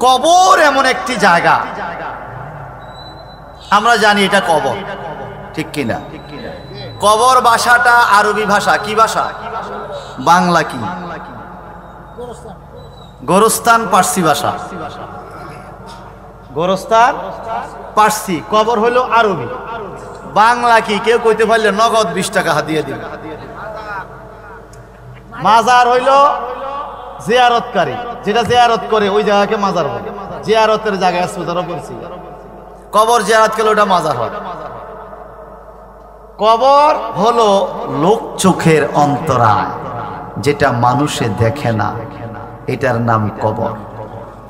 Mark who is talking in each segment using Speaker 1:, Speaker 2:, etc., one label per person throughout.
Speaker 1: কবর এমন একটি জায়গা, আমরা জানি এটা কবর, ঠিক কিনা? কবর ভাষাটা আরবি ভাষা, কি ভাষা? বাংলা কি? গোরস্তান পার্সি ভাষা। গোরস্তান পার্সি, কবর হলো আরবি। বাংলা কি? কেউ কইতে পারলে নগদ 20 টাকা দিয়ে দিন। মাজার হইল জিয়ারতকারী, যেটা জিয়ারত করে ওই জায়গাকে মাজার বলে। জিয়ারতের জায়গায় আছে, ধরো বলছি কবর জিয়ারত করলে ওটা মাজার হয়। কবর হলো লোক চোখের অন্তরায়, যেটা মানুষে দেখে না, এটার নাম কবর।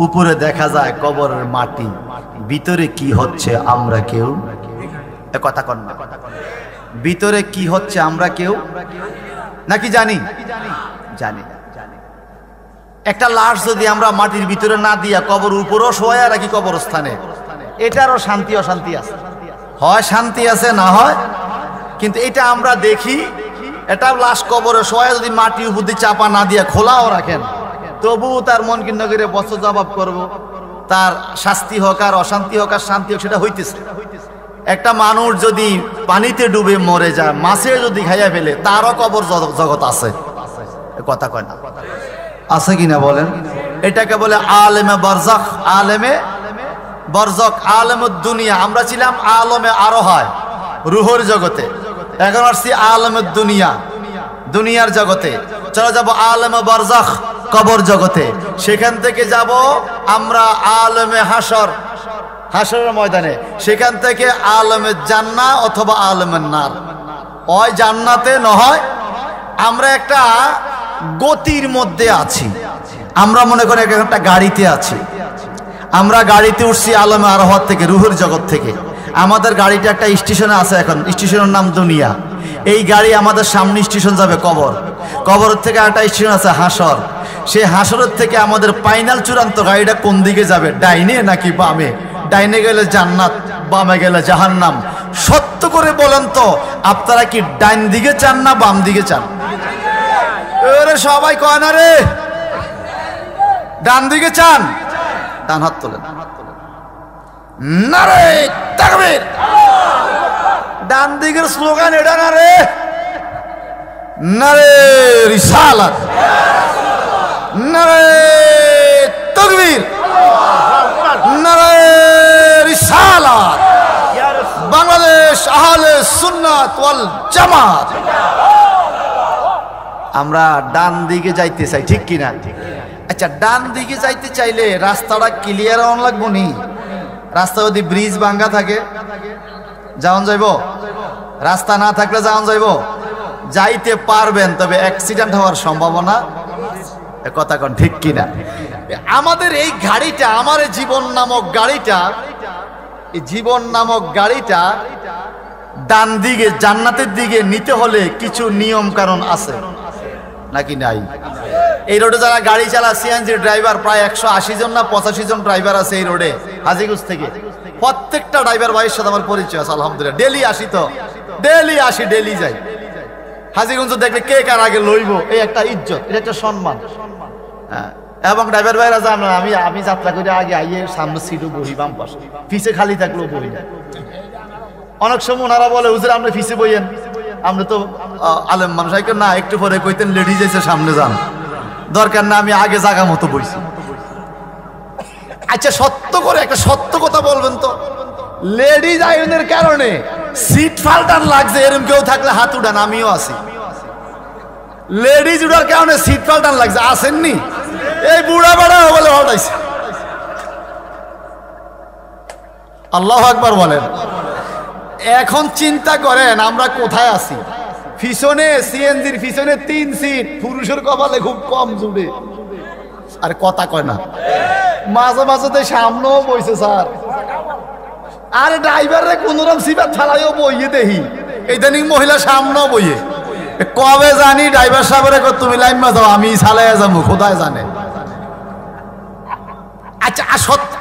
Speaker 1: উপরে দেখা যায় কবরের মাটি, ভিতরে কি হচ্ছে আমরা কেউ কথা কন না। ভিতরে কি হচ্ছে আমরা কেউ নাকি জানি? জানি না। একটা লাশ যদি আমরা মাটির ভিতরে না দিয়া কবর উপরেও শোয়া রাখি কবরস্থানে, এটারও শান্তি অশান্তি আছে, হয় শান্তি আছে না হয়। কিন্তু এটা আমরা দেখি, এটা লাশ কবরে শোয়া যদি মাটির উপর দিয়ে চাপা না দিয়া খোলাও রাখেন, তবু তার মন কিন্ন করে বছর জবাব করবো, তার শাস্তি হোক আর অশান্তি হোক আর শান্তি হোক, সেটা হইতেছে। একটা মানুষ যদি পানিতে ডুবে মরে যায়, মাছে যদি খাইয়া ফেলে, তারও কবর জগৎ আছে, কথা কয় না? আছে কিনা বলেন? এটাকে বলে আলেমে বারজাখ, আলেমে বারজাখ, আলেমুদ দুনিয়া। আমরা ছিলাম আলমে আরোহায়, রুহর জগতে, এখন আসছি আলেমুদ দুনিয়া, দুনিয়ার জগতে। চলে যাব আলেমে বারজাখ, কবর জগতে। সেখান থেকে যাব আমরা আলেমে হাসর, হাসরের ময়দানে। সেখান থেকে আলেমে জান্নাহ অথবা আলেমে নার, হয় জান্নাতে নহয়। আমরা একটা গতির মধ্যে আছি, আমরা মনে করি একটা গাড়িতে আছি। আমরা গাড়িতে উঠছি আলেমে আরোহাত থেকে, রুহের জগৎ থেকে। আমাদের গাড়িটা একটা স্টেশনে আছে, এখন স্টেশনের নাম দুনিয়া। এই গাড়ি আমাদের সামনে স্টেশন যাবে কবর, কবরের থেকে একটা স্টেশন আছে হাসর। সেই হাসরের থেকে আমাদের ফাইনাল চূড়ান্ত গাড়িটা কোন দিকে যাবে, ডাইনে নাকি বামে? ডাইনে গেলে জান্নাত, বামে গেলে জাহান্নাম। সত্য করে বলেন তো, আপনারা কি ডাইন দিকে চান না বাম দিকে চান? আরে সবাই কয় না রে, ডান দিকে চান? ডান হাত তোলেন। নারে তাকবীর! ডান দিকের স্লোগান এটা না রে, নারে রিসালাত, নারে তাকবীর, নারে রিসালাত। বাংলাদেশ আহলে সুন্নাত ওয়াল জামাত। আমরা ডান দিকে যাইতে চাই, ঠিক কিনা? আচ্ছা, ডান দিকে যাইতে চাইলে রাস্তাটা ক্লিয়ার হওয়া লাগবো নি? রাস্তা যদি ব্রিজ ভাঙ্গা থাকে যাওন যাইব? রাস্তা না থাকলে যাওন যাইব? যাইতে পারবেন, তবে অ্যাক্সিডেন্ট হওয়ার সম্ভাবনা, কথা কন ঠিক কিনা? আমাদের এই গাড়িটা, আমার জীবন নামক গাড়িটা, এই জীবন নামক গাড়িটা ডান দিকে জান্নাতের দিকে নিতে হলে কিছু নিয়ম কারণ আছে নাকি নাই? এই রোডে যারা গাড়ি চালায়, সিএনজি ড্রাইভার প্রায় 180 জন না 85 জন ড্রাইভার আছে এই রোডে হাজীগঞ্জ থেকে। প্রত্যেকটা ড্রাইভার ভাইয়ের সাথে আমার পরিচয় আছে, আলহামদুলিল্লাহ। ডেলি আসি, তো ডেলি আসি, ডেলি যাই। হাজীগঞ্জ দেখলে কে কার আগে লইব, এই একটা ইজ্জত, এটা একটা সম্মান। হ্যাঁ, এবং ড্রাইভার ভাইরা জানো, আমি যাত্রা করে আগে আইয়ে সামনে সিটও বহি, বাম পাশে, পিছে খালি থাকলেও বহি না। অনেক সময় ওনারা বলে, হুজুর আপনি পিছে বইয়েন, আমরা তো আলেম মানুষ। না, একটু পরে কইতেন লেডিজ এসে সামনে যান, দরকার না, আমি আগে জায়গা মতো বইছি। আচ্ছা, সত্য করে একটা সত্য কথা বলবেন তো, লেডিজ আইনের কারণে সিট ফাল্টার লাগছে, এরকম কেউ থাকলে হাত উঠান, আমিও আছি। লেডিজ উঠার কারণে সিট ফাল্টার লাগছে, আসেননি? এই বুড়া বেড়া বলে হটাইছে। আল্লাহু আকবার বলেন। এখন চিন্তা করেন আমরা কোথায় আছি। পিছনে সিএনজির পিছনে 3 সিট, পুরুষের কপালে খুব কম জুড়ে, আর কথা কয় না। মাঝে মাঝে তো সামনেও বইছে স্যার, আর ড্রাইভারে কোনরকম সিবার থালায়ও বইয়ে দেখি, ইদানিং মহিলা সামনেও বইয়ে। কবে জানি ড্রাইভার সাহেবের তুমি লাইন যাও, আমি চালাইয়া যাবো, খোদায় জানে। আচ্ছা,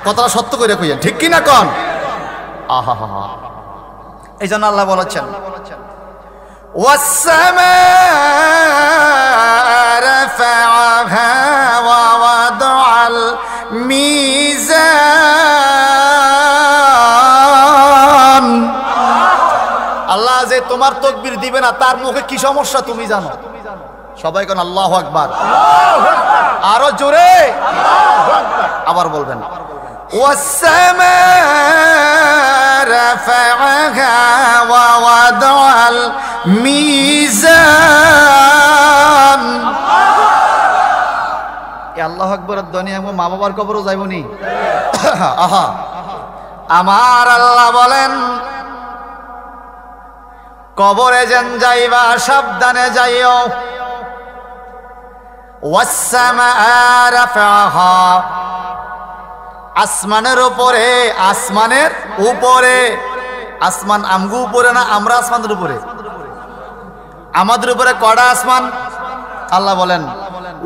Speaker 1: কথাটা সত্য করে কইয়েন, ঠিক কিনা কন? আহা হা হা। এই জন্য আল্লাহ বলেছেন, والسماء رفعها ووضع الميزان তোমার তাকবীর দিবে না, তার মুখে কি সমস্যা তুমি জানো? সবাই কোন আল্লাহু আকবার, আরো জোরে আবার বলবেন। ওয়াসসামা'a রাফা'আহা ওয়া ওয়াদা'আল মিজান। আল্লাহু আকবারের ধ্বনি আমার মা বাবার কবরও যাইবনি। আহা, আমার আল্লাহ বলেন কবরে যেন যাইবা সাবধানে যাইও। ওয়াসসামা'a রাফা'আহা, আসমানের উপরে, আসমানের উপরে। আসমান আমগু উপরে না, আমরা আসমানের উপরে? আমাদের উপরে কয়টা আসমান? আল্লাহ বলেন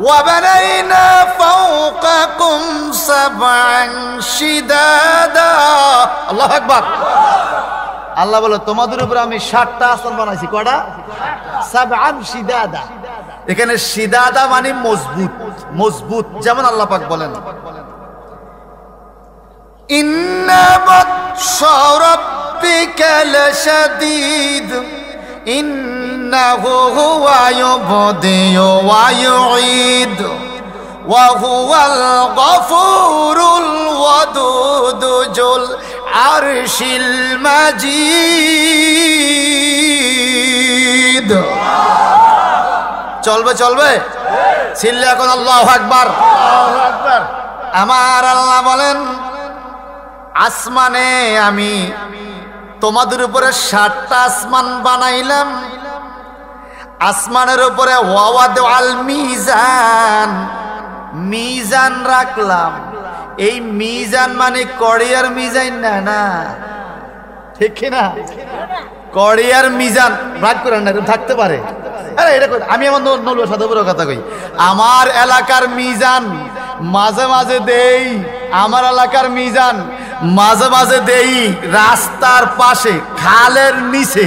Speaker 1: ওয়াবানাইনা ফাওকাকুম সাবআন শিদাদা। আল্লাহু আকবার। আল্লাহ বলে তোমাদের উপরে আমি 7টা আসমান বানাইছি। কয়টা? সাবআন শিদাদা। এখানে শিদাদা মানে মজবুত, মজবুত। যেমন আল্লাহ পাক বলেন ইন্না বাতশা রাব্বিকা লাশাদীদ ইন্নাহু হুয়া ইউবদিউ ওয়া ইউঈদ ওয়া হুয়াল গফুরুল ওয়াদুদ যুল আরশিল মাজিদ। চলবে চলবে, চিল্লা এখন আল্লাহু আকবার। আমার আল্লাহ বলেন আসমানে আমি তোমাদের উপরে 7টা আসমান বানাইলাম। আসমানের উপরে ওয়াদা'আল মিজান, মিজান রাখলাম। এই মিজান মানে কড়িয়ার মিজান না, না ঠিক কিনা? কড়িয়ার মিজান রাগ করেন না, থাকতে পারে। আরে এটা আমি আমার নলুয়া সাথে কথা কই, আমার এলাকার মিজান মাঝে মাঝে দেই, আমার এলাকার মিজান মাঝে মাঝে দেই রাস্তার পাশে, খালের নিচে,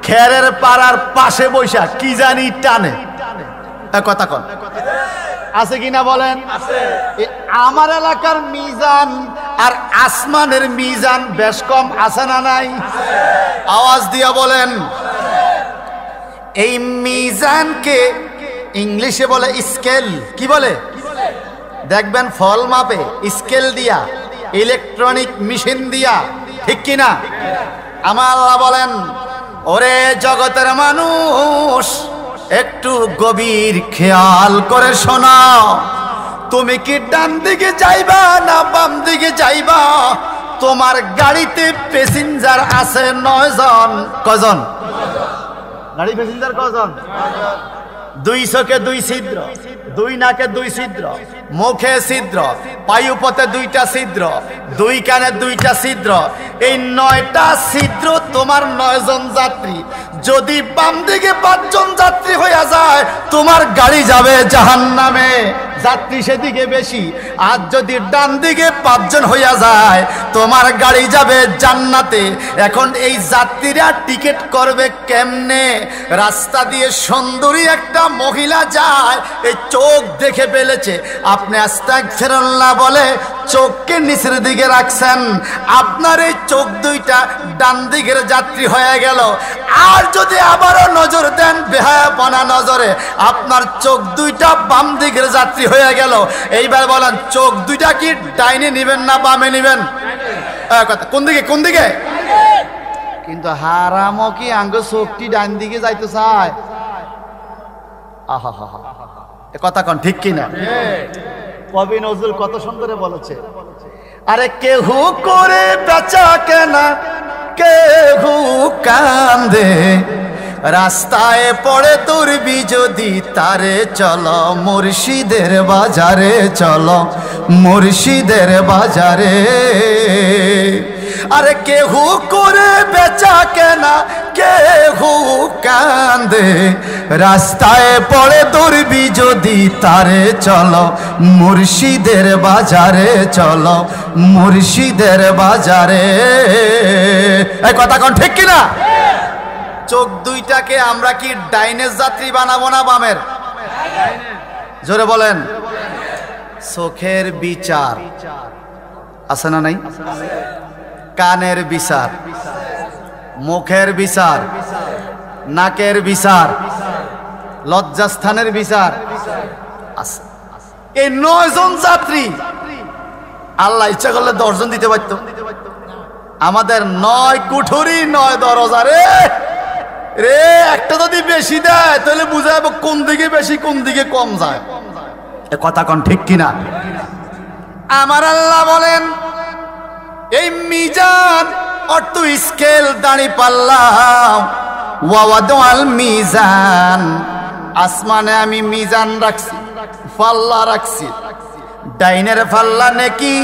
Speaker 1: খেরের পাড়ার পাশে বৈশা কি জানি টানে। কথা কন আছে কিনা বলেন? আমার এলাকার মিজান আর আসমানের মিজান বেশ কম আছে না নাই? আওয়াজ দিয়া বলেন। এই মিজানকে ইংলিশে বলে স্কেল। কি বলে? দেখবেন ফল মাপে স্কেল দিয়া, ইলেকট্রনিক মেশিন দিয়া, ঠিক কিনা? আমার আল্লাহ বলেন ওরে জগতের মানুষ একটু গভীর খেয়াল করে শোনো। তুমি কি ডান দিকে যাইবা না বাম দিকে যাইবা? তোমার গাড়িতে প্যাসেঞ্জার আছে 9 জন। কজন গাড়ি প্যাসেঞ্জার? কজন? 2 চোখে 2 ছিদ্র, 2 নাকে 2 ছিদ্র, মুখে ছিদ্র, বায়ুপথে 2টা ছিদ্র, 2 কানে 2টা ছিদ্র। এই 9টা ছিদ্র তোমার 9 জন যাত্রী। যদি বাম দিকে 5 জন যাত্রী হইয়া যায় তোমার গাড়ি যাবে জাহান্নামে, যাত্রী সেদিকে বেশি। আর যদি ডান দিকে 5 জন হইয়া যায় তোমার গাড়ি যাবে জান্নাতে। এখন এই যাত্রীরা টিকিট করবে কেমনে? রাস্তা দিয়ে সুন্দরী একটা মহিলা যায়, এই চোখ দেখে ফেলেছে, আপনি আস্তাগফিরুল্লাহ বলে চোখকে নিচের দিকে রাখছেন, আপনার এই চোখ 2টা ডান দিকের যাত্রী হয়ে গেল। আর যদি আবারও নজর দেন বেহায়াপনা নজরে, আপনার চোখ 2টা বাম দিকের যাত্রী হয়ে গেল। এইবার বলেন চোখ 2টা কি ডাইনে নিবেন না বামে নিবেন? কোন দিকে? কোন দিকে? কিন্তু হারামও কি আঙ্গ চোখটি ডান দিকে যাইতে চায়? আহা হা হা, কথা কন ঠিক কিনা? কবি নজরুল কত সুন্দরে বলেছে, আরে কেহু করে বেচা কেনা, কেহু কান্দে, রাস্তায় পড়ে তুরবি যদি তারে চলো মুর্শিদের বাজারে, চলো মুর্শিদের বাজারে। আরে কেহু করে বেচা কেনা, কেহু কান্দে, রাস্তায় পড়ে তুরবি যদি তারে চলো মুর্শিদের বাজারে, চলো মুর্শিদের বাজারে। এই কথা কোন ঠিক কিনা? চোখ 2টাকে আমরা কি ডাইনের যাত্রী বানাবো না বামের? জোরে বলেন। চোখের বিচার আছে না নাই? কানের বিচার, মুখের বিচার, নাকের বিচার, লজ্জাস্থানের বিচার আছে। এই 9 জন যাত্রী আল্লাহ ইচ্ছা করলে 10 জন দিতে পারত। আমাদের 9 কুঠুরি 9 দরজা রে রে, একটা যদি বেশি দেয় তাহলে বুঝা যাবে কোন দিকে বেশি কোন দিকে কম যায়। এ কথা কোন ঠিক কিনা? আমার আল্লাহ বলেন এই মিজান অর্থ স্কেল, দাঁড়ি পাল্লা, ওয়াওয়াদাল মিজান, আসমানে আমি মিজান রাখছি, পাল্লা রাখছি। ডাইনের পাল্লা নেকি,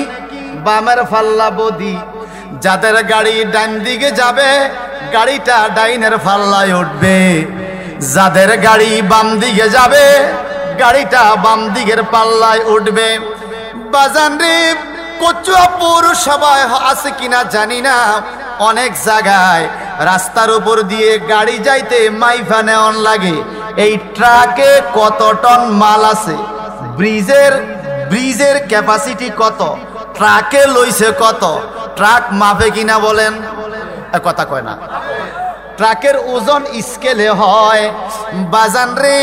Speaker 1: বামের পাল্লা বদি। যাদের গাড়ি ডাইন দিকে যাবে গাড়িটা ডাইনের পাল্লায় উঠবে, যাদের গাড়ি বাম দিকে যাবে গাড়িটা বাম দিকের পাল্লায় উঠবে। বাজান রে, কচুয়া পৌরসভায় আছে কিনা জানি না, অনেক জায়গায় রাস্তার উপর দিয়ে গাড়ি যাইতে মাইফা নেওয়ান লাগে। এই ট্রাকে কত টন মাল আছে, ব্রিজের ক্যাপাসিটি কত, ট্রাকে লইছে কত, ট্রাক মাপে কিনা বলেন? কথা কয় না। ট্রাকের ওজন স্কেলে হয়। বাজান রে,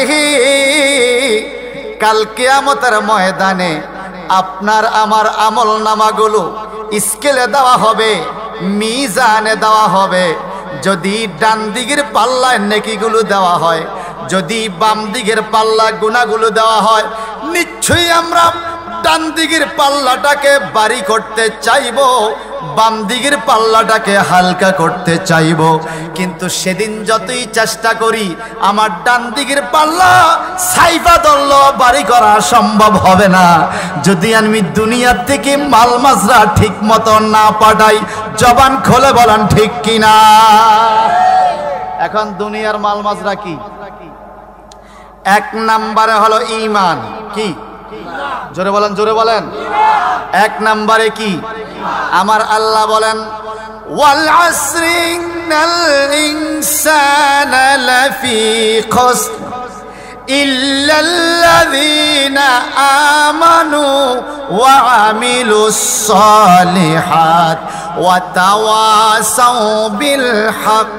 Speaker 1: কাল কিয়ামতের ময়দানে আপনার আমার আমল নামাগুলো স্কেলে দেওয়া হবে, মিজানে দেওয়া হবে। যদি ডান দিকের পাল্লায় নেকিগুলো দেওয়া হয়, যদি বাম দিকের পাল্লা গুনাহগুলো দেওয়া হয়, নিশ্চয়ই আমরা ডান দিকের পাল্লাটাকে ভারী করতে চাইব, বাম দিকের পাল্লাটাকে হালকা করতে চাইব। কিন্তু সেদিন যতই চেষ্টা করি আমার ডান দিকের পাল্লা সাইফা ধরল ভারী করা সম্ভব হবে না, যদি আমি দুনিয়ার থেকে মাল মাজরা ঠিক মতো না পাঠাই। জবান খোলে বলেন ঠিক কিনা? এখন দুনিয়ার মাল মাজরা কি? 1 নম্বরে হলো ঈমান। কি? জোরে বলেন, জোরে বলেন। 1 নম্বরে কি? আমার আল্লাহ বলেন ওয়াল আসরি ইন্নাল ইনসানা লাফি খুসর ইল্লাল্লাযীনা আমানু ওয়া আমিলুস সালিহাত ওয়া তাওয়াসাউ বিল হক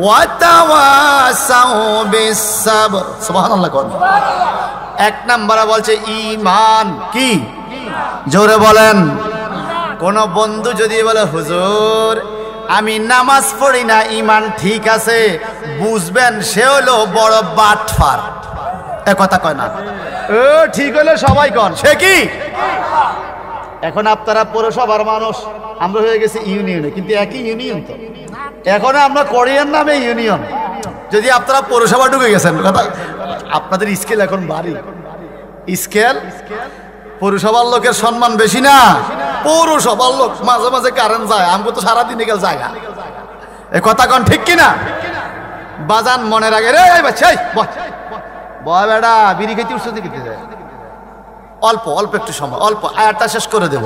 Speaker 1: ওয়া তাওয়াসাউ বিস সাবর। সুবহানাল্লাহ। 1 নম্বরে বলছে ঈমান। কি? জোরে বলেন। কোন বন্ধু যদি বলে হুজুর আমি নামাজ পড়ি না, ঈমান ঠিক আছে, বুঝবেন সে হলো বড় বাটফার। এ কথা কয় না? ও ঠিক হলে সবাই কন সে কি? এখন আপনারা পৌরসভার মানুষ, আমরা হয়ে গেছি ইউনিয়নে, কিন্তু একই ইউনিয়ন তো। এখন আমরা কোরিয়ান নামে ইউনিয়ন। যদি আপনারা পৌরসভা ঢুকে গেছেন, কথা আপনাদের স্কেল এখন বাড়ি স্কেল। পৌরসভার লোকের সম্মান বেশি না? পৌরসভার লোক মাঝে মাঝে কারেন্ট যায়, আমাকে তো সারাদিন গেল জায়গা। এ কথা কন ঠিক কিনা? বাজান মনে রাখে রে বাচ্চাই বয় বেড়া বিড়ি খেতে উৎসব খেতে যায়। অল্প অল্প একটু সময়, অল্প আয়াতটা শেষ করে দেব।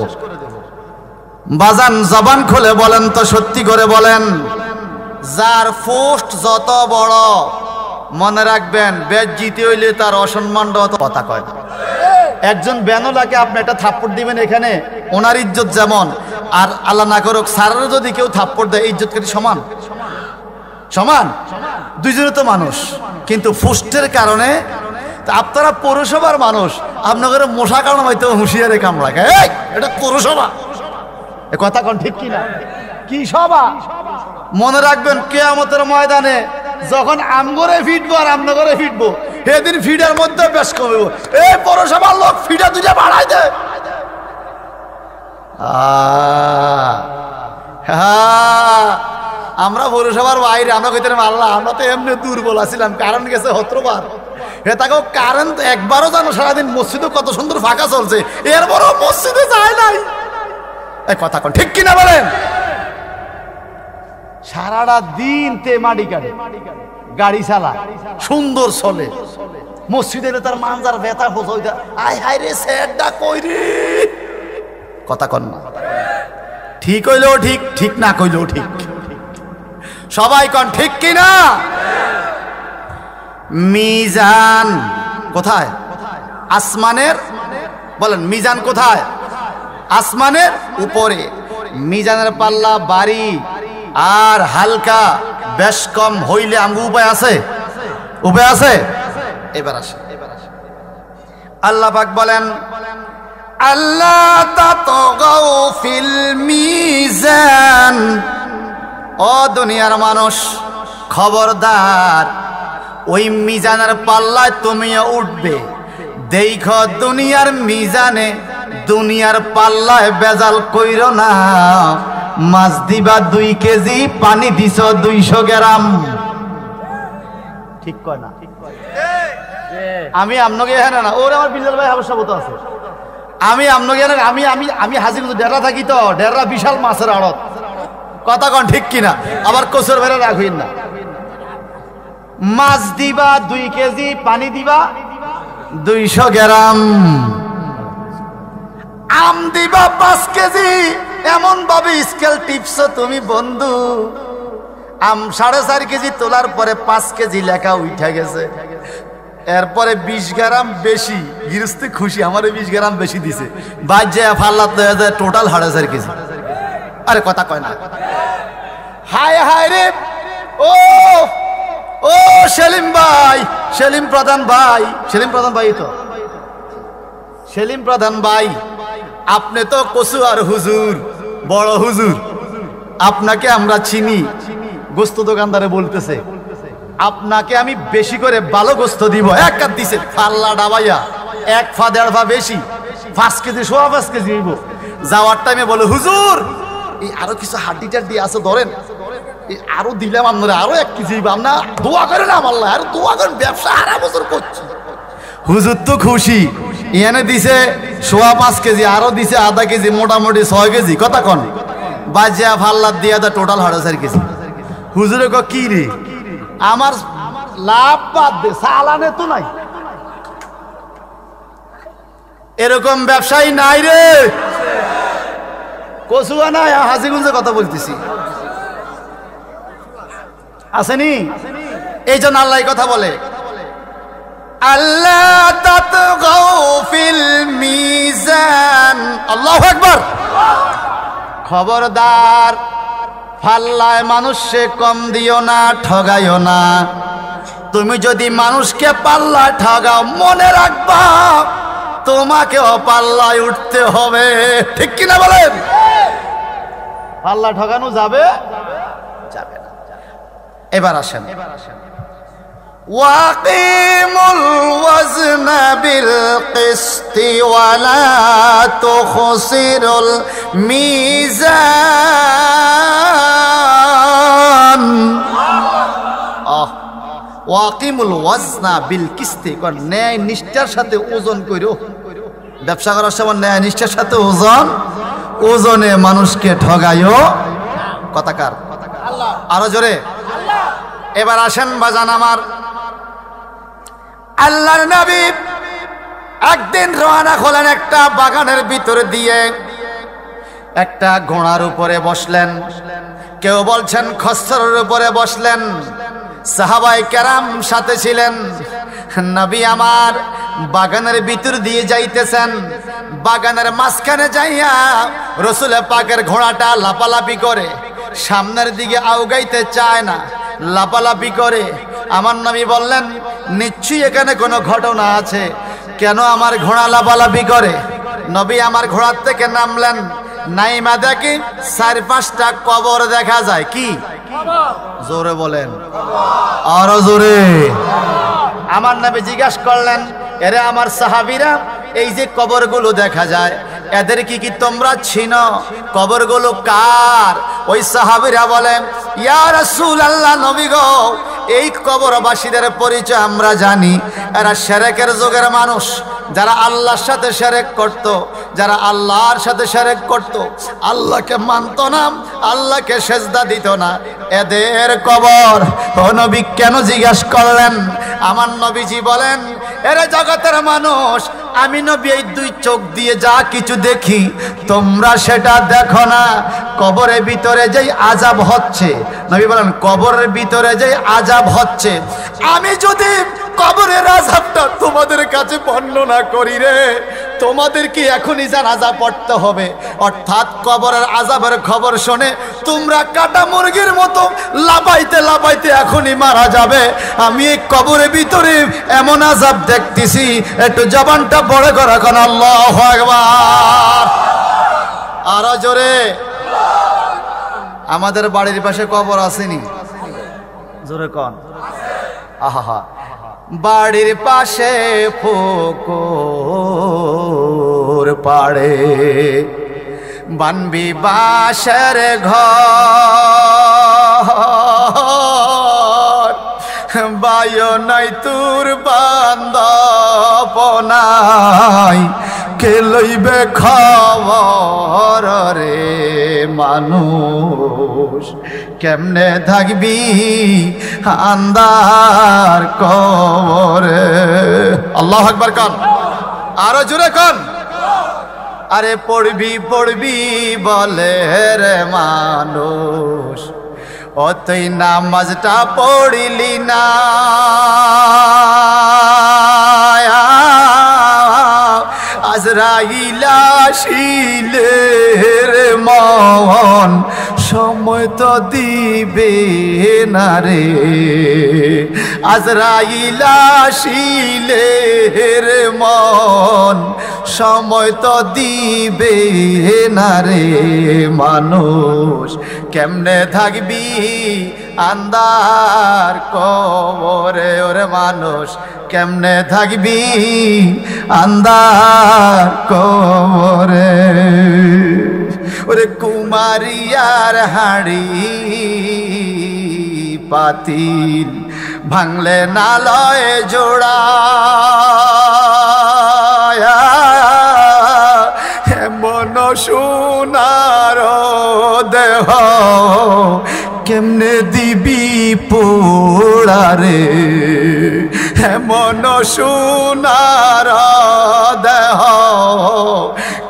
Speaker 1: বাজান জবান খুলে বলেন তো, সত্যি করে বলেন, যার পোস্ট যত বড় মনে রাখবেন বেজ্জিতি হইলে তার অসম্মান। কথা কয় না। একজন বেনলাকে আপনি একটা থাপ্পড় দিবেন, এখানে ওনার ইজ্জত যেমন, আর আল্লাহ না করুক স্যারেরও যদি কেউ থাপ্পড় দেয় ইজ্জত কি সমান? সমান? দুইজনে তো মানুষ, কিন্তু ফুস্টের কারণে। আপনারা পৌরসভার মানুষ, আপনাদের মশা কারণ হয়তো হুঁশিয়ারে কামড়াকে, এটা পৌরসভা। এ কথা কোন ঠিক কিনা? কি সভা? মনে রাখবেন কিয়ামতের ময়দানে যখন আমগরে ফিটবো আর আমনগরে ফিটবো, সেদিন ফিডের মধ্যে বেশ কমে এই পৌরসভার লোক ফিডা দুইটা বাড়াই দে। আমরা পৌরসভার বাইরে, আমরা কইতে আল্লাহ আমরা তো এমনি দুর্বল আছিলাম, কারেন্ট গেছে 17 বার। তাকেও কারেন্ট একবারও জানো সারাদিন মসজিদে কত সুন্দর ফাঁকা চলছে, এরপরও মসজিদে যায় নাই। এই কথা কোন ঠিক কিনা বলেন? সারাটা দিন তে মাটি কাটে, গাড়ি চালায়, সুন্দর চলে, মসজিদে তার মানজার ব্যথা হোসা আয় হায় রে সেটটা কই রে। কথা কন না? ঠিক হইলেও ঠিক, ঠিক না কইলেও ঠিক। সবাই কন ঠিক কিনা? মিজান কোথায়? আসমানের। বলেন মিজান কোথায়? আসমানের উপরে। মিজানের পাল্লা ভারী আর হালকা বেশ কম হইলে আমগো উপায় আছে? উপায় আছে? এবার আসে, আল্লাহ পাক বলেন আল্লাহ তাতগাউ ফিল মিজান, ও দুনিয়ার মানুষ খবরদার ওই মিজানের পাল্লায় তুমিও উঠবে। দেখো দুনিয়ার মিজানে, দুনিয়ার পাল্লায় বেজাল কইরো না। মাছ দিবা 2 কেজি, পানি দিছ 200 গ্রাম। ঠিক কয় না? আমি আপনাকে এখানে না, ওর আমার বিল্লাল ভাই আবশ্যকতা আছে। আমি আপনাকে আমি আমি আমি হাজিগঞ্জ ডেরা থাকি, তো ডেরা বিশাল মাছের আড়ত। কথা কন ঠিক কিনা? আবার কচুর ভেড়ে রাখুন না। মাছ দিবা 2 কেজি, পানি দিবা 200 গ্রাম। আম দিবা 5 কেজি। এমন ভাবে স্কেল টিপস তুমি বন্ধু, আম 4.5 কেজি তোলার পরে 5 কেজি লেখা উঠে গেছে। এরপরে 20 গ্রাম বেশি, গৃহস্থী খুশি, আমারে 20 গ্রাম বেশি দিছে। বাজে ফাল্লা টোটাল 4.5 কেজি। আরে কথা কয় না? হায় হায় রে, ও ও সেলিম ভাই, সেলিম প্রধান ভাই, সেলিম প্রধান ভাই, তো সেলিম প্রধান ভাই, আপনি তো কচু আর হুজুর, বড় হুজুর, আপনাকে আমরা চিনি। গোস্ত দোকানদারে বলতেছে আপনাকে আমি বেশি করে ভালো গোস্ত দিব। এক কাপ দিছে পাল্লা ডাবাইয়া, 1 ফা 1.5 ফা বেশি, 5 কেজি, 5.5 কেজি হইব। যাওয়ার টাইমে বলে হুজুর এই আরো কিছু হাড্ডি টাড্ডি আছে ধরেন, আরো দিলাম আপনারা, আরো 1 কেজি। আমরা দোয়া করেন আমার, আর দোয়া করেন, ব্যবসা 2.5 বছর করছি। হুজুর তো খুশি, এনে দিছে 5.5 কেজি, আরো দিছে আধা কেজি, মোটামুটি 6 কেজি। কথা কন? বাজিয়া ফাল্লার দিয়ে টোটাল 4.5 কেজি। হুজুরে ক কি রে, আমার লাভ বাদ দে, সালানে তো নাই। এরকম ব্যবসায়ী নাই রে, কচুয়া নাই। হাজিগঞ্জের কথা বলতেছি, আসেনি? এই জন্য আল্লাহ কথা বলে আল্লাহ তাতগাউ ফিল মিজান। আল্লাহু আকবার। খবরদার পাল্লায় মানুষকে কম দিও না, ঠগাইও না। তুমি যদি মানুষকে পাল্লায় ঠগাও, মনে রাখবা তোমাকেও পাল্লায় উঠতে হবে। ঠিক কিনা বলেন? পাল্লা ঠগানো যাবে? যাবে না। এবার আসেন, ওয়াকিমুল ওয়াজনা বিল কিসতি ওয়ালা তুখসিরুল মিজান। ওয়াকিমুল ওয়াজনা বিল কিসতি, ন্যায় নিষ্ঠার সাথে ওজন কইরো। ব্যবসা করার সময় ন্যায় নিষ্ঠার সাথে ওজন, ওজনে মানুষকে ঠগাইও। কথাকার আরো জোরে। এবার আসেন বাজান আমার, আল্লাহর নবী একদিন রওনা হলেন একটা বাগানের ভিতর দিয়ে। একটা ঘোড়ার উপরে বসলেন, কেউ বলছেন খচ্চরের উপরে বসলেন। সাহাবায়ে কেরাম সাথে ছিলেন। নবী আমার বাগানের ভিতর দিয়ে যাইতেছেন। বাগানের মাঝখানে যাইয়া রাসূল পাকের ঘোড়াটা লাপালাপি করে, সামনের দিকে আউগাইতে চায় না, লাপালাপি করে। আমার নবী বললেন নিশ্চয়ই এখানে কোনো ঘটনা আছে, কেন আমার ঘোড়া লাপালাপি করে? নবী আমার ঘোড়ার থেকে নামলেন, নাইমা দেখি 4-5টা কবর দেখা যায়। কি? জোরে বলেন, আরো জোরে। আমার নবী জিজ্ঞাসা করলেন, এরে আমার সাহাবীরা, এই যে কবরগুলো দেখা যায়, এদের কি তোমরা চিনো? কবরগুলো কার? ওই সাহাবীরা বলেন, ইয়া রাসূলুল্লাহ, নবী গো, এই কবরবাসীদের পরিচয় আমরা জানি। এরা শিরকের যুগের মানুষ, যারা আল্লাহর সাথে শিরক করত, যারা আল্লাহর সাথে শিরক করত, আল্লাহকে মানত না, আল্লাহকে সেজদা দিত না, এদের কবর। ও নবী কেন জিজ্ঞাসা করলেন? আমার নবীজি বলেন, এরা জগতের মানুষ, আমি নবী এই 2 চোখ দিয়ে যা কিছু দেখি তোমরা সেটা দেখো না। কবরের ভিতরে যেই আযাব হচ্ছে, নবী বলেন কবরের ভিতরে যেই আযাব হচ্ছে, আমি যদি কবরের আযাবটা তোমাদের কাছে বর্ণনা করি রে, তোমাদের কি এখনই জানাজা পড়তে হবে? অর্থাৎ কবরের আযাবের খবর শুনে তোমরা কাটা মুরগির মতো লাফাইতে লাফাইতে এখনই মারা যাবে। আমি এই কবরের ভিতরে এমন আযাব দেখতেছি, একটু জবানটা বড় করে কোন আল্লাহু আকবার। আরো জোরে। আমাদের বাড়ির পাশে কবর আসেনি? জোরে কোন। আহা, বাড়ির পাশে পুকুর পাড়ে বানবি বাঁশের ঘর, বায়ো নাই তোর বান্দপনাই, কে লইবে খবর রে মানুষ, কেমনে থাকবি আন্দার কবরে। আল্লাহু আকবার কান, আরো জোরে কান। আরে পড়বি পড়বি বলে রে মানুষ, ও তুই নামাজটা পড়িলি না, আজরাইল আসিলে রে মন সময় তো দিবে না রে, আজরাইল আসিলে রে মন সময় তো দিবে না রে মানুষ, কেমনে থাকবি আন্দার কবরে ওরে মানুষ, কেমনে থাকবি আন্দার কবরে। ওরে কুমারিয়ার হাড়ি পাতিল ভাঙলে না লয় জোড়া, মন সোনার দেহ কেমনে দিবি পোড়ারে, মন সোনার দেহ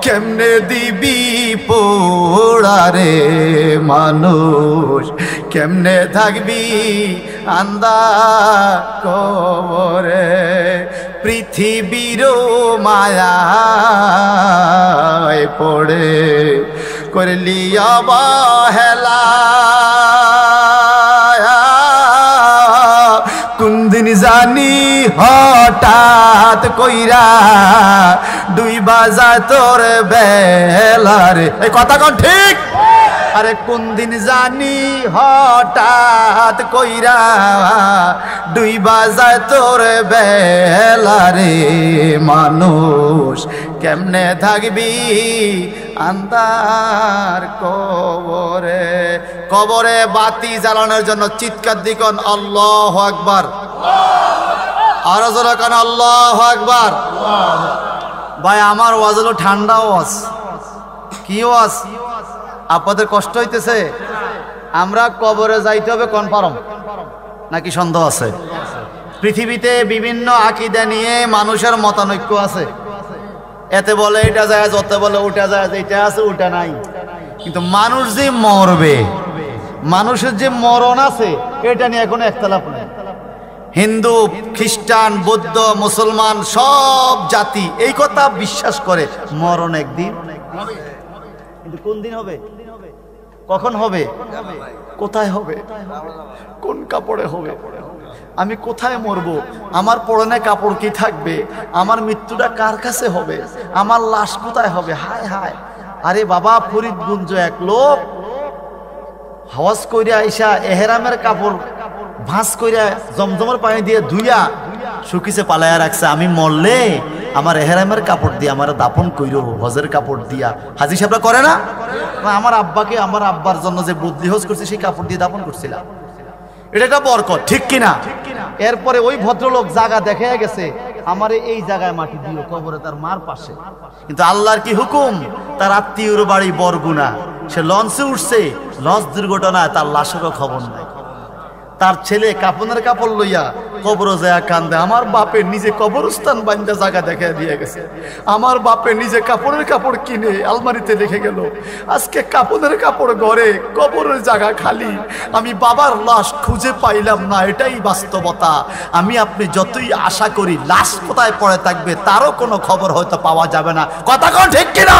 Speaker 1: কেমনে দিবি পোড়ারে মানুষ, কেমনে থাকবি আন্দার কবরে। পৃথিবীর মায়ায় পড়ে করলি অবহেলা, কোনদিন জানি হঠাৎ কইরা দুই বাজা তোর বেলারে। এই কথা কোন ঠিক? আরে কোনদিন জানি হঠাৎ কইরা দুই বাজায় তোর বেলারে মানুষ, কেমনে থাকবি আন্দার কবরে। কবরে বাতি জ্বালানোর জন্য চিৎকার দিকন আল্লাহু আকবার, আরো জোরে কান আল্লাহু আকবার। ভাই আমার ওয়াজ হলো ঠান্ডা ওয়াজ। কি ওয়াজ? আপনাদের কষ্ট হইতেছে? আমরা কবরে যাইতে হবে কনফার্ম নাকি সন্দেহ আছে? পৃথিবীতে বিভিন্ন আকীদা নিয়ে মানুষের মতানৈক্য আছে। এতে বলে এটা যায়, যতে বলে ওটা যায়, এটা আছে ওটা নাই। কিন্তু মানুষ যে মরবে, মানুষের যে মরণ আছে, এটা নিয়ে কোনো একতলাপ নেই। হিন্দু, খ্রিস্টান, বৌদ্ধ, মুসলমান সব জাতি এই কথা বিশ্বাস করে মরণ একদিন। কিন্তু কোন দিন হবে, কখন হবে, কোথায় হবে, কোন কাপড়ে হবে, আমি কোথায় মরবো, আমার পরনে কাপড় কি থাকবে, আমার মৃত্যুটা কার কাছে হবে, আমার লাশ কোথায় হবে। হায় হায়। আরে বাবা, ফরিদগঞ্জ এক লোক হজ কইরা আইসা এহরামের কাপড় ভাঁজ কইরা জমজমের পানি দিয়ে ধুইয়া শুকিছে পালাইয়া রাখছে। আমি মরলে আমার এহরামের কাপড় দিয়ে আমার দাপন কইরো, হজের কাপড় দিয়া। হাজী সাহেবরা করে না? আমার আব্বাকে, আমার আব্বার জন্য যে বদলি হজ করছে সেই কাপড় দিয়ে দাপন করছিলাম। এটা একটা বরকত, ঠিক কিনা? এরপরে ওই ভদ্রলোক জায়গা দেখে গেছে, আমার এই জায়গায় মাটি দিও, কবরে তার মার পাশে। কিন্তু আল্লাহর কি হুকুম, তার আত্মীয়র বাড়ি বরগুনা, সে লঞ্চে উঠছে, লঞ্চ দুর্ঘটনায় তার লাশেরও খবর নাই। তার ছেলে কাপনের কাপড় লইয়া কবর যায় কান্দে। আমার বাপে নিজে কবরস্থান বান্ধা জায়গা দেখে দিয়ে গেছে, আমার বাপে নিজে কাপড়ের কাপড় কিনে আলমারিতে রেখে গেল, আজকে কাপড়ের কাপড় ঘরে, কবরের জায়গা খালি, আমি বাবার লাশ খুঁজে পাইলাম না। এটাই বাস্তবতা। আমি আপনি যতই আশা করি লাশ কোথায় পড়ে থাকবে তারও কোনো খবর হয়তো পাওয়া যাবে না। কথা কোন ঠিক কিনা?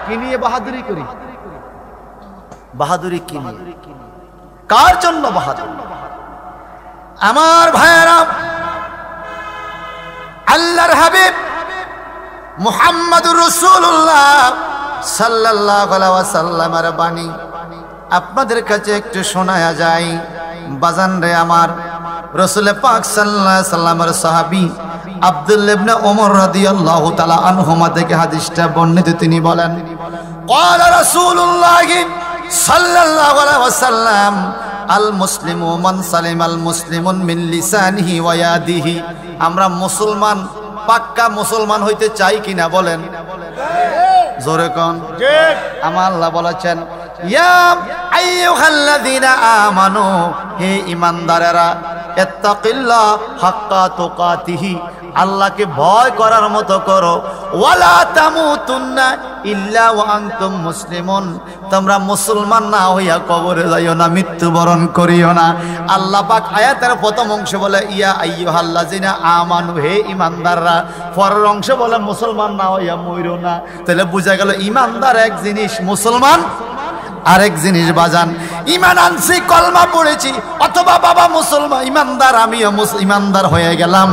Speaker 1: কি নিয়ে বাহাদুরি করি? বাহাদুরি কি নিয়ে? কার জন্য বাহাদুরি? আমার ভাইয়েরা, আল্লাহর হাবিব মুহাম্মদুর রাসূলুল্লাহ সাল্লাল্লাহু আলাইহি ওয়াসাল্লামের বাণী আপনাদের কাছে একটু শোনায়া যায়। বাজান রে আমার, রাসূল পাক সাল্লাল্লাহু আলাইহি ওয়াসাল্লামের সাহাবী আব্দুল্লাহ ইবনে ওমর রাদিয়াল্লাহু তাআলা আনহুমা থেকে হাদিসটা বর্ণিত। তিনি বলেন, ক্বালা রাসূলুল্লাহ সাল্লাল্লাহু আলাইহি ওয়াসাল্লাম, আল মুসলিমু মান সালিমাল মুসলিমুন মিন লিসানিহি ওয়া ইয়াদিহি। আমরা মুসলমান, পাক্কা মুসলমান হইতে চাই কিনা বলেন? জোরে কোন ঠিক। আমার আল্লাহ বলেছেন, ইয়া আইয়ুহাল্লাযীনা আমানু, হে ঈমানদারেরা, ইত্তাকিল্লাহ হাক্কা তুকাতিহি, আল্লাহকে ভয় করার মতো করো, ওয়ালা তামুতুন্না ইল্লা ওয়া আনতুম মুসলিমুন, তোমরা মুসলমান না হইয়া কবরে যাইও না, মৃত্যুবরণ করিও না। আল্লাহ পাক আয়াতের প্রথম অংশ বলে ইয়া আইয়ুহাল্লাযীনা আমানু, হে ঈমানদাররা, পরের অংশ বলে মুসলমান না হইয়া মইরো না। তাহলে বোঝা গেল ঈমানদার এক জিনিস, মুসলমান আরেক জিনিস। বাজান, ঈমান আনছি, কলমা পড়েছি, অথবা বাবা মুসলমান ঈমানদার, আমিও ঈমানদার হয়ে গেলাম,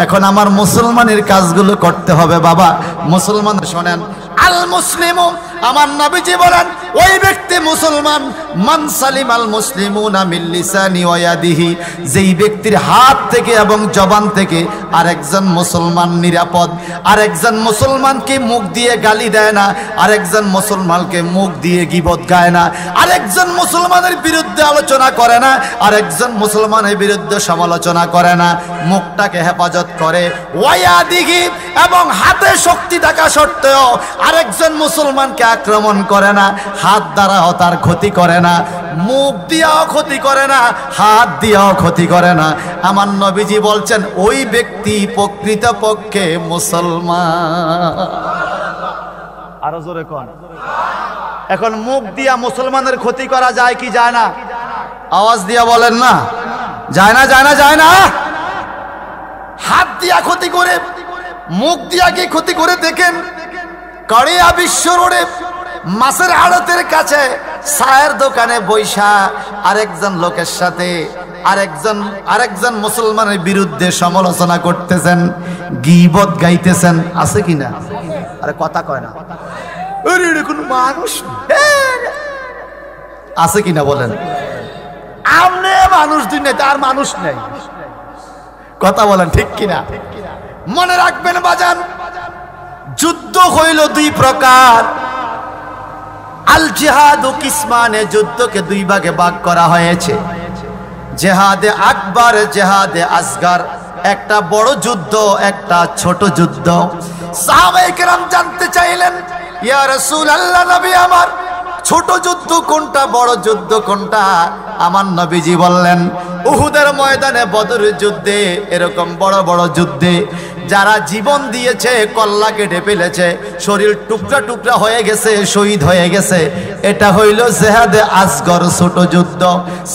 Speaker 1: এখন আমার মুসলমানের কাজগুলো করতে হবে। বাবা মুসলমান শোনেন, আল মুসলিমু, আমার নবীজি বলেন ওই ব্যক্তি মুসলমান, মান সালিমাল মুসলিমুনা মিন লিসানি ওয়া ইয়াদিহি, যেই ব্যক্তির হাত থেকে এবং জবান থেকে আরেকজন মুসলমান নিরাপদ, আরেকজন মুসলমানকে মুখ দিয়ে গালি দেয় না, আরেকজন মুসলমানকে মুখ দিয়ে গীবত গায় না, আরেকজন মুসলমানের বিরুদ্ধে আলোচনা করে না, আরেকজন মুসলমানের বিরুদ্ধে সমালোচনা করে না, মুখটাকে হেফাজত করে। ওয়া ইয়াদিহি, এবং হাতে শক্তি থাকা সত্ত্বেও আরেকজন মুসলমানকে আক্রমণ করে না, হাত দ্বারাও তার ক্ষতি করে না, মুখ দিয়েও ক্ষতি করে না, হাত দিয়েও ক্ষতি করে না। আমার নবীজি বলছেন ওই ব্যক্তি প্রকৃতপক্ষে মুসলমান। আরো জোরে কোন। এখন মুখ দিয়া মুসলমানের ক্ষতি করা যায় কি যায় না? আওয়াজ দিয়া বলেন না, যায় না, যায় না, যায় না। হাত দিয়া ক্ষতি করে, মুখ দিয়া কি ক্ষতি করে দেখেন। কাড়িয়া বিশ্ব রোডে মাছের আড়তের কাছে চায়ের দোকানে বৈশা আরেকজন লোকের সাথে আরেকজন মুসলমানের বিরুদ্ধে সমালোচনা করতেছেন, গীবত গাইতেছেন, আছে কিনা? আরে কথা কয় না, কোন মানুষ আছে কিনা বলেন? আমনে মানুষ দুনিয়াতে আর মানুষ নেই। কথা বলেন ঠিক কিনা? মনে রাখবেন বাজান, যুদ্ধ হইল দুই প্রকার। আল জিহাদ ও কিসমানে, যুদ্ধকে দুই ভাগে ভাগ করা হয়েছে, জেহাদে আকবর, জেহাদে আসগর। একটা বড় যুদ্ধ, একটা ছোট যুদ্ধ। সাহাবায়ে কেরাম জানতে চাইলেন, ইয়া রাসূলুল্লাহ, নবী আমার, ছোট যুদ্ধ কোনটা, বড় যুদ্ধ কোনটা? আমার নবীজি বললেন, উহুদের ময়দানে, বদরের যুদ্ধে, এরকম বড় বড় যুদ্ধে যারা জীবন দিয়েছে, কল্লা কেটে ফেলেছে, শরীর টুকরা টুকরা হয়ে গেছে, শহীদ হয়ে গেছে, এটা হইল জেহাদে আসগর, ছোট যুদ্ধ।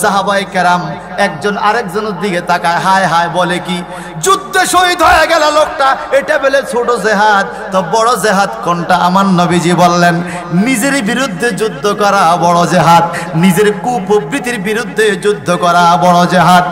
Speaker 1: সাহাবায়ে কেরাম একজন আরেকজনের দিকে তাকায়, হায় হায়, বলে কি, যুদ্ধে শহীদ হয়ে গেল লোকটা, এটা বলে ছোট জেহাদ, তো বড় জেহাদ কোনটা? আমার নবীজি বললেন, নিজের বিরুদ্ধে যুদ্ধ করা বড় জেহাদ, নিজের কুপ্রবৃত্তির বিরুদ্ধে যুদ্ধ করা বড় জেহাদ।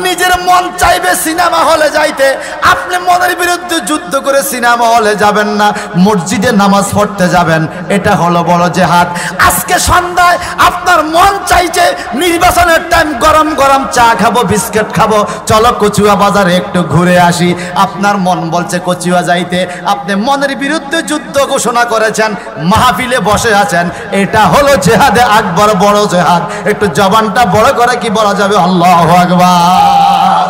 Speaker 1: নিজের মন চাইবে সিনেমা হলে যাইতে, আপনি মনের বিরুদ্ধে যুদ্ধ করে সিনেমা হলে যাবেন না, মসজিদে নামাজ পড়তে যাবেন, এটা হলো বড় জেহাদ। আজকে সন্ধ্যায় আপনার মন চাইছে নির্বাচনের টাইম গরম গরম চা খাবো, বিস্কিট খাবো, চলো কচুয়া বাজারে একটু ঘুরে আসি। আপনার মন বলছে কচুয়া যাইতে, আপনি মনের বিরুদ্ধে যুদ্ধ ঘোষণা করেছেন, মাহফিলে বসে আছেন, এটা হলো জেহাদে আকবর, বড় জেহাদ। একটু জবানটা বড় করে কি বলা যাবে? আল্লাহু আকবার।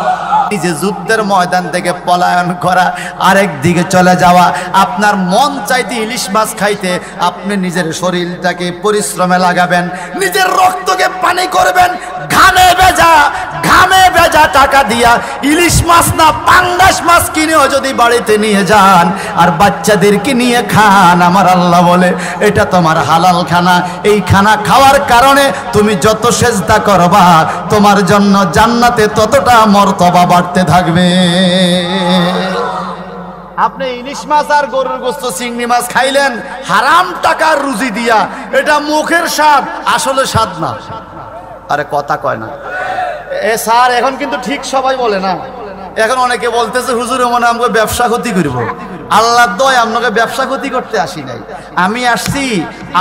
Speaker 1: যে যুদ্ধের ময়দান থেকে পলায়ন করা, আরেক দিকে চলে যাওয়া। আপনার মন চাইতে ইলিশ মাছ খাইতে, আপনি নিজের শরীরটাকে পরিশ্রমে লাগাবেন, নিজের রক্তকে পানি করবেন, ঘামে ভেজা টাকা দিয়া ইলিশ মাছ না পাঙ্গাস মাছ কিনেও যদি বাড়িতে নিয়ে যান আর বাচ্চাদেরকে নিয়ে খান, আমার আল্লাহ বলে এটা তোমার হালাল খানা। এই খানা খাওয়ার কারণে তুমি যত সেজদা করবা, তোমার জন্য জান্নাতে ততটা মর্তবা বাড়তে থাকবে। আপনি ইলিশ মাছ আর গরুর গোশত চিংড়ি মাছ খাইলেন হারাম টাকার রুজি দিয়া, এটা মুখের স্বাদ, আসলে স্বাদ না। আরে কথা কয় না এ স্যার, এখন কিন্তু ঠিক সবাই বলে না। এখন অনেকে বলতেছে হুজুরে মনে আমাকে ব্যবসা ক্ষতি করব। আল্লাহ দয় আপনাকে ব্যবসা ক্ষতি করতে আসি নাই, আমি আসছি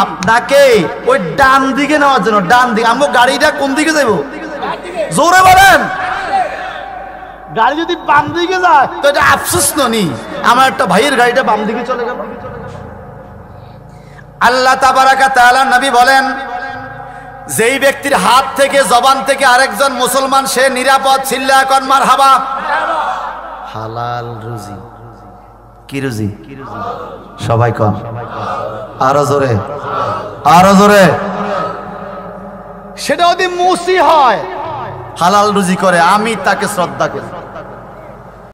Speaker 1: আপনাকে ওই ডান দিকে নেওয়ার জন্য। ডান দিকে আমার গাড়িটা কোন দিকে যাবো জোরে বলেন। গাড়ি যদি বাম দিকে যায় তো এটা আফসোস ননি, আমার একটা ভাইয়ের গাড়িটা বাম দিকে চলে গেল। আল্লাহ তাবারাকা তাআলা নবী বলেন, যেই ব্যক্তির হাত থেকে জবান থেকে আরেকজন মুসলমান সে নিরাপদ, চিল্লা এখন মারহাবা। হালাল রুজি, কি রুজি? সবাই কন আরো জোরে, আরো জোরে। সেটা যদি মুসি হয় হালাল রুজি করে, আমি তাকে শ্রদ্ধা করি।